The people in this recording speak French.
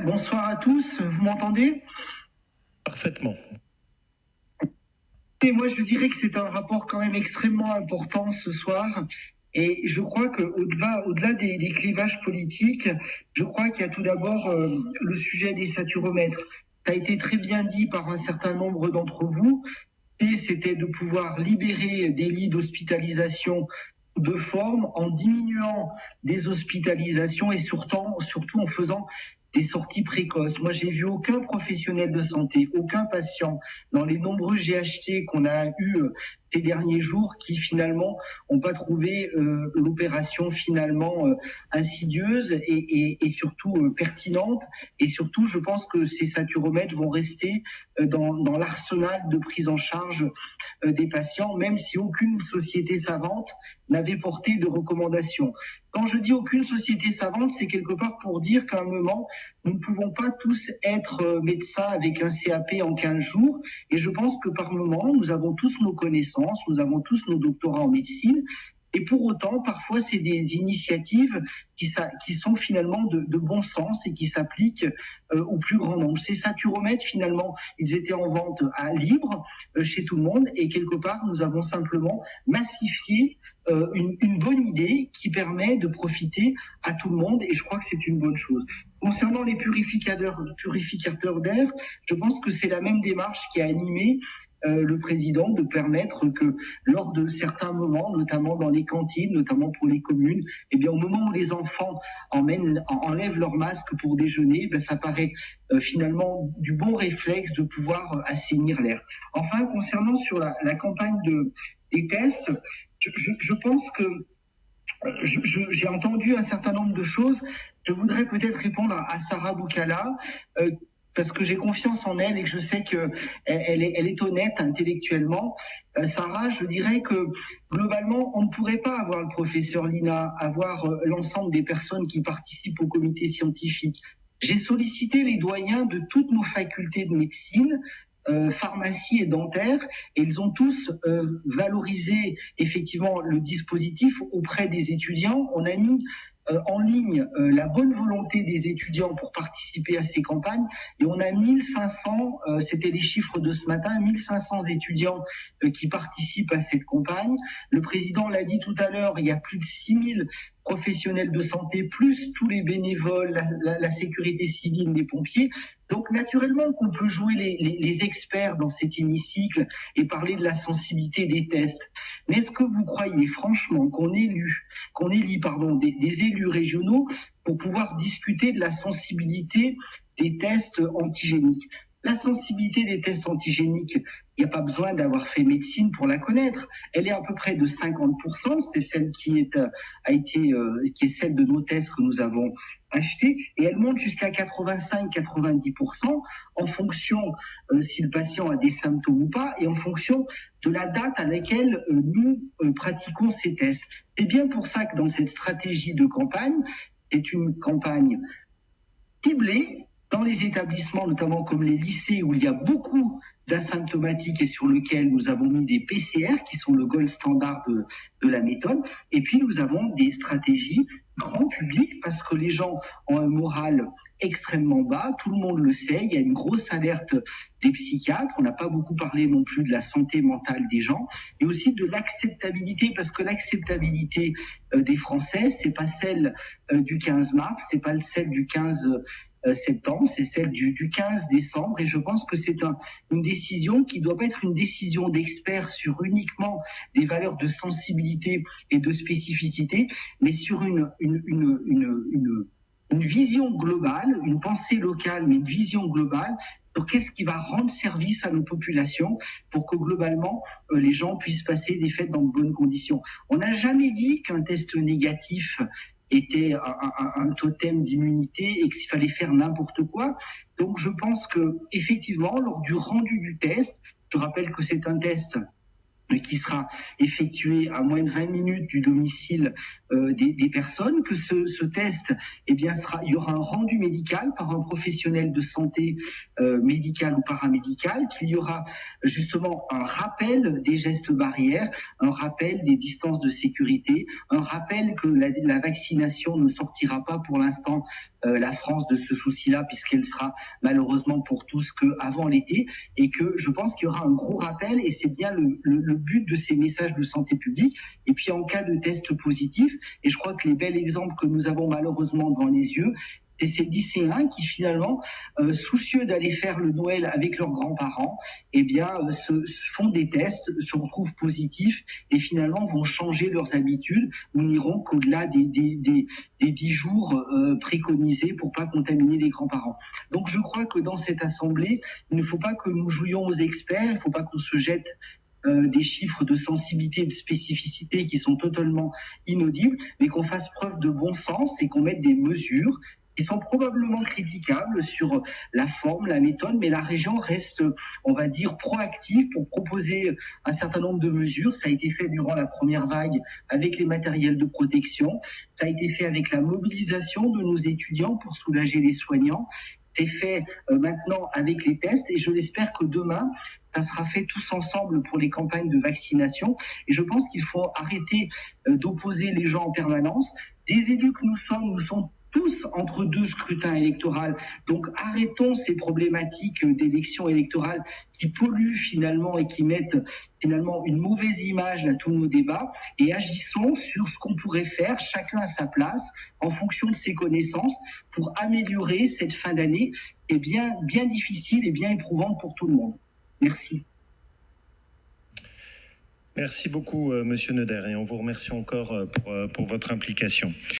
Bonsoir à tous, vous m'entendez? Parfaitement. Et moi, je dirais que c'est un rapport quand même extrêmement important ce soir. Et je crois qu'au-delà des clivages politiques, je crois qu'il y a tout d'abord le sujet des saturomètres. Ça a été très bien dit par un certain nombre d'entre vous, et c'était de pouvoir libérer des lits d'hospitalisation de forme en diminuant des hospitalisations et surtout en faisant des sorties précoces. Moi, j'ai vu aucun professionnel de santé, aucun patient dans les nombreux GHT qu'on a eu ces derniers jours qui finalement n'ont pas trouvé l'opération finalement insidieuse et surtout pertinente. Et surtout, je pense que ces saturomètres vont rester dans l'arsenal de prise en charge des patients, même si aucune société savante n'avait porté de recommandations. Quand je dis aucune société savante, c'est quelque part pour dire qu'à un moment, nous ne pouvons pas tous être médecins avec un CAP en 15 jours. Et je pense que par moment, nous avons tous nos connaissances, nous avons tous nos doctorats en médecine. Et pour autant, parfois, c'est des initiatives qui sont finalement de bon sens et qui s'appliquent au plus grand nombre. Ces saturomètres, finalement, ils étaient en vente à libre chez tout le monde. Et quelque part, nous avons simplement massifié une bonne idée qui permet de profiter à tout le monde. Et je crois que c'est une bonne chose. Concernant les purificateurs d'air, je pense que c'est la même démarche qui a animé le président, de permettre que lors de certains moments, notamment dans les cantines, notamment pour les communes, eh bien, au moment où les enfants enlèvent leur masque pour déjeuner, ben, ça paraît finalement du bon réflexe de pouvoir assainir l'air. Enfin, concernant sur la campagne des tests, je pense que j'ai entendu un certain nombre de choses. Je voudrais peut-être répondre à Sarah Boukala, parce que j'ai confiance en elle et que je sais qu'elle est honnête intellectuellement. Sarah, je dirais que globalement, on ne pourrait pas avoir le professeur Lina, avoir l'ensemble des personnes qui participent au comité scientifique. J'ai sollicité les doyens de toutes nos facultés de médecine, pharmacie et dentaire, et ils ont tous valorisé effectivement le dispositif auprès des étudiants. On a mis en ligne la bonne volonté des étudiants pour participer à ces campagnes, et on a 1500, c'était les chiffres de ce matin, 1500 étudiants qui participent à cette campagne. Le président l'a dit tout à l'heure, il y a plus de 6000 professionnels de santé, plus tous les bénévoles, la sécurité civile, les pompiers. Donc naturellement qu'on peut jouer les experts dans cet hémicycle et parler de la sensibilité des tests. Mais est-ce que vous croyez franchement qu'on élit des élus régionaux pour pouvoir discuter de la sensibilité des tests antigéniques? La sensibilité des tests antigéniques, il n'y a pas besoin d'avoir fait médecine pour la connaître. Elle est à peu près de 50%, c'est celle qui est celle de nos tests que nous avons achetés, et elle monte jusqu'à 85-90% en fonction si le patient a des symptômes ou pas, et en fonction de la date à laquelle nous pratiquons ces tests. C'est bien pour ça que dans cette stratégie de campagne, c'est une campagne ciblée dans les établissements, notamment comme les lycées, où il y a beaucoup d'asymptomatiques et sur lequel nous avons mis des PCR qui sont le gold standard de la méthode. Et puis nous avons des stratégies grand public parce que les gens ont un moral extrêmement bas, tout le monde le sait, il y a une grosse alerte des psychiatres, on n'a pas beaucoup parlé non plus de la santé mentale des gens, et aussi de l'acceptabilité, parce que l'acceptabilité des Français, c'est pas celle du 15 mars, c'est pas celle du 15 septembre, c'est celle du 15 décembre, et je pense que c'est une décision qui doit pas être une décision d'experts sur uniquement des valeurs de sensibilité et de spécificité, mais sur une vision globale, une pensée locale, mais une vision globale sur qu'est-ce qui va rendre service à nos populations pour que globalement les gens puissent passer des fêtes dans de bonnes conditions. On n'a jamais dit qu'un test négatif était un totem d'immunité et qu'il fallait faire n'importe quoi. Donc je pense que effectivement, lors du rendu du test, je rappelle que c'est un test qui sera effectué à moins de 20 minutes du domicile des personnes, que ce test, eh bien, il y aura un rendu médical par un professionnel de santé médical ou paramédical, qu'il y aura justement un rappel des gestes barrières, un rappel des distances de sécurité, un rappel que la vaccination ne sortira pas pour l'instant la France de ce souci-là, puisqu'elle sera malheureusement pour tous qu'avant l'été, et que je pense qu'il y aura un gros rappel, et c'est bien le but de ces messages de santé publique. Et puis en cas de test positif, et je crois que les bels exemples que nous avons malheureusement devant les yeux, c'est ces lycéens qui finalement, soucieux d'aller faire le Noël avec leurs grands-parents, eh bien, se font des tests, se retrouvent positifs et finalement vont changer leurs habitudes ou n'iront qu'au-delà des 10 jours préconisés pour pas contaminer les grands-parents. Donc je crois que dans cette assemblée, il ne faut pas que nous jouions aux experts, il ne faut pas qu'on se jette des chiffres de sensibilité et de spécificité qui sont totalement inaudibles, mais qu'on fasse preuve de bon sens et qu'on mette des mesures qui sont probablement critiquables sur la forme, la méthode, mais la région reste, on va dire, proactive pour proposer un certain nombre de mesures. Ça a été fait durant la première vague avec les matériels de protection. Ça a été fait avec la mobilisation de nos étudiants pour soulager les soignants. C'est fait maintenant avec les tests et je l'espère que demain, ça sera fait tous ensemble pour les campagnes de vaccination. Et je pense qu'il faut arrêter d'opposer les gens en permanence. Des élus que nous sommes tous entre deux scrutins électoraux. Donc arrêtons ces problématiques d'élections électorales qui polluent finalement et qui mettent finalement une mauvaise image à tous nos débats, et agissons sur ce qu'on pourrait faire chacun à sa place en fonction de ses connaissances pour améliorer cette fin d'année qui est bien difficile et bien éprouvante pour tout le monde. Merci. Merci beaucoup, Monsieur Noder, et on vous remercie encore pour votre implication.